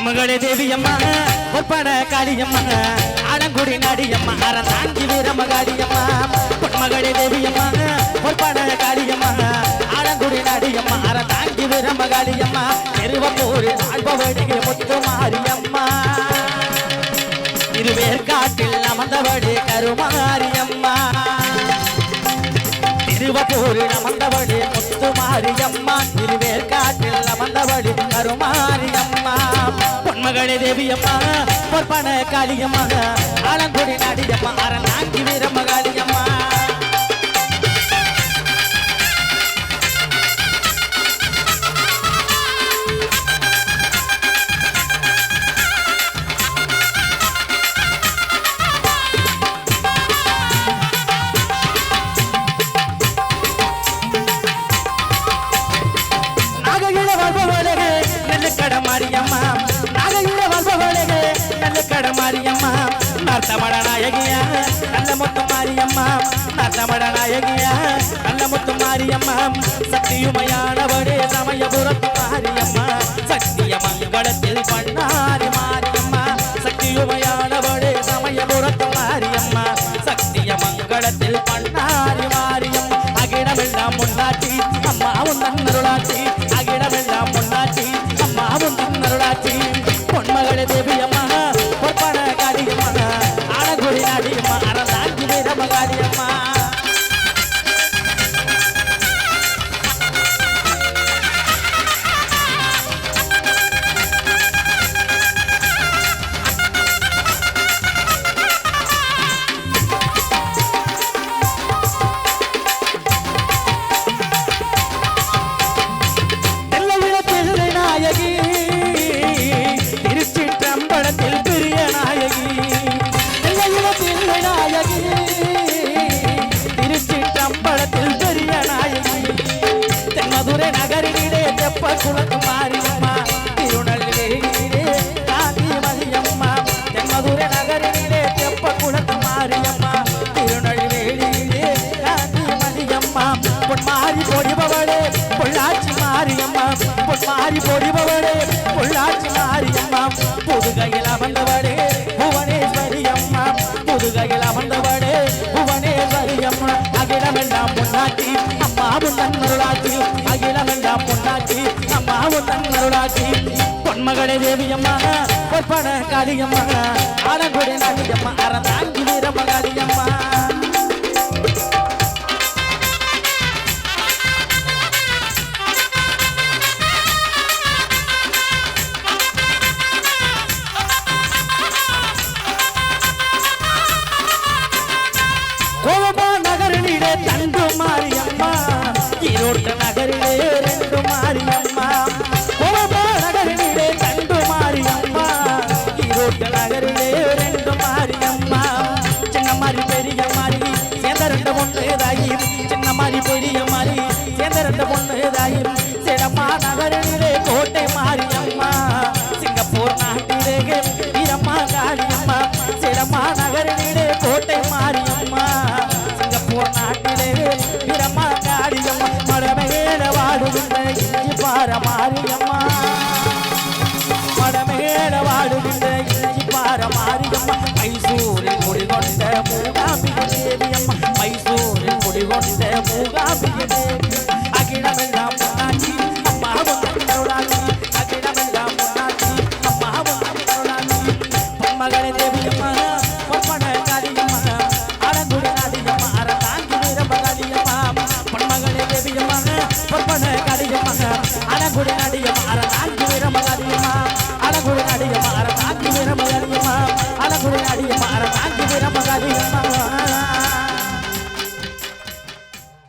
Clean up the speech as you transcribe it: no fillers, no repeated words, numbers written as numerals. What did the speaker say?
பொன்மகளே தேவியம்மா பொற்பன காளியம்மா ஆலங்குடி நாடியம்மா அறந்தாங்கி வீரமகாளியம்மா பொன்மகளே தேவியம்மா பொற்பன காளியம்மா ஆலங்குடி நாடியம்மா அறந்தாங்கி வீரமகாளியம்மா திருவப்பூர் ஆழ்பவடிகை முத்து மாரியம்மா திருவேற்காட்டில் அமர்ந்தவடி கருமாரியம்மா திருவப்பூர் அமர்ந்தவடி முத்து மாரியம்மா திருவேற்காட்டில் அமர்ந்தவடி கருமாரியம்மா பொன்மகளே தேவியம்மா பொற்பன காளியம்மா ஆலங்குடி நாடியம்மா அறந்தாங்கி வீரமகாளியம்மா மாரியம்மா நாகையில வாழ்பவளே நல்ல கட மாரியம்மா நார்த்தமட நாயகியா நல்ல முத்து மாரியம்மா நார்த்தமட நாயகியா நல்ல முத்து மாரியம்மா சக்தியுமையானவளே சமயபுரத்து மாரியம்மா சக்திய மங்களத்தில் பண்ணாரி மாரியம்மா சக்தியுமையானவளே சமயபுரத்து மாரியம்மா சக்திய மங்களத்தில் பண்ணாரி மாரியம் அகிடமெல்லாம் முன்னாட்டி அம்மாவும் தன்னருளாட்சி அகிடமெல்லாம் முன்னாட்டி அம்மாவும் தன்னருளாட்சி பொன்மகளே தேவியம்மா பொற்பன காளியம்மா ஆலங்குடி நாடியம்மா அறந்தாங்கி வீரமகாளியம்மா திருச்சிற்றம்பலத்தில் பிரிய நாயகி திருச்சிற்றம்பலத்தில் பெரிய நாயகி தென்மதுரை நகரிலே தெப்ப குளத்து மாரியம்மா திருநெல்வேலியிலே காந்தி மதியம்மா தென்மதுரை நகரிலே தெப்ப குளத்து மாரியம்மா திருநெல்வேலியிலே காந்தி மதியம்மா பொன்மாரி பொடிபவளே பொள்ளாச்சி மாரியம்மா பொன்மாரி பொடிபவளே பொள்ளாச்சி மாரியம்மா புதுகையில் அமர்ந்தவளே புவனேஸ்வரி அம்மா புதுகையில் அமர்ந்தவளே புவனேஸ்வரி அம்மா அகிலமெல்லாம் பொன்னாட்சி அம்மாவும் தன்னருளாட்சி அகிலமெல்லாம் பொன்னாட்சி அம்மாவும் தன்னருளாட்சி பொன்மகளே தேவியம்மா பொற்பன காளியம்மா ஆலங்குடி நாடியம்மா அறந்தாங்கி வீரமகாளியம்மா நகரிலே தண்டு மாரியம்மா ஈரோட்டு நகரிலே ரெண்டு மாரியம்மா கோபா நகரிலே தண்டு மாரியம்மா ஈரோட்டு நகரிலே ரெண்டு மாரியம்மா சின்ன மாதிரி பெரிய மாதிரி சேர்ந்த ரெண்டு பொண்ணு தாயி சின்ன மாதிரி பெரிய மாதிரி சேர்ந்த ரெண்டு பொண்ணு தாயி சிடமா நகரிலே கோட்டை மாரியம்மா சிங்கப்பூர் நாட்டிலே வீரம்மா காளியம்மா சிடமா நகரிலே கோட்டை மாரியம்மா நாட்டிலே வீரம்மா காளியம்மா மடமேல வாடுகின்ற இஞ்சி பார மாரியம்மா மடமேல வாடுகின்ற இஞ்சி பார மாரியம்மா மைசூரில் குடிகொண்ட மூகாம்பிகை தேவியம்மா மைசூரில் குடிகொண்ட மூகாம்பிகை தேவி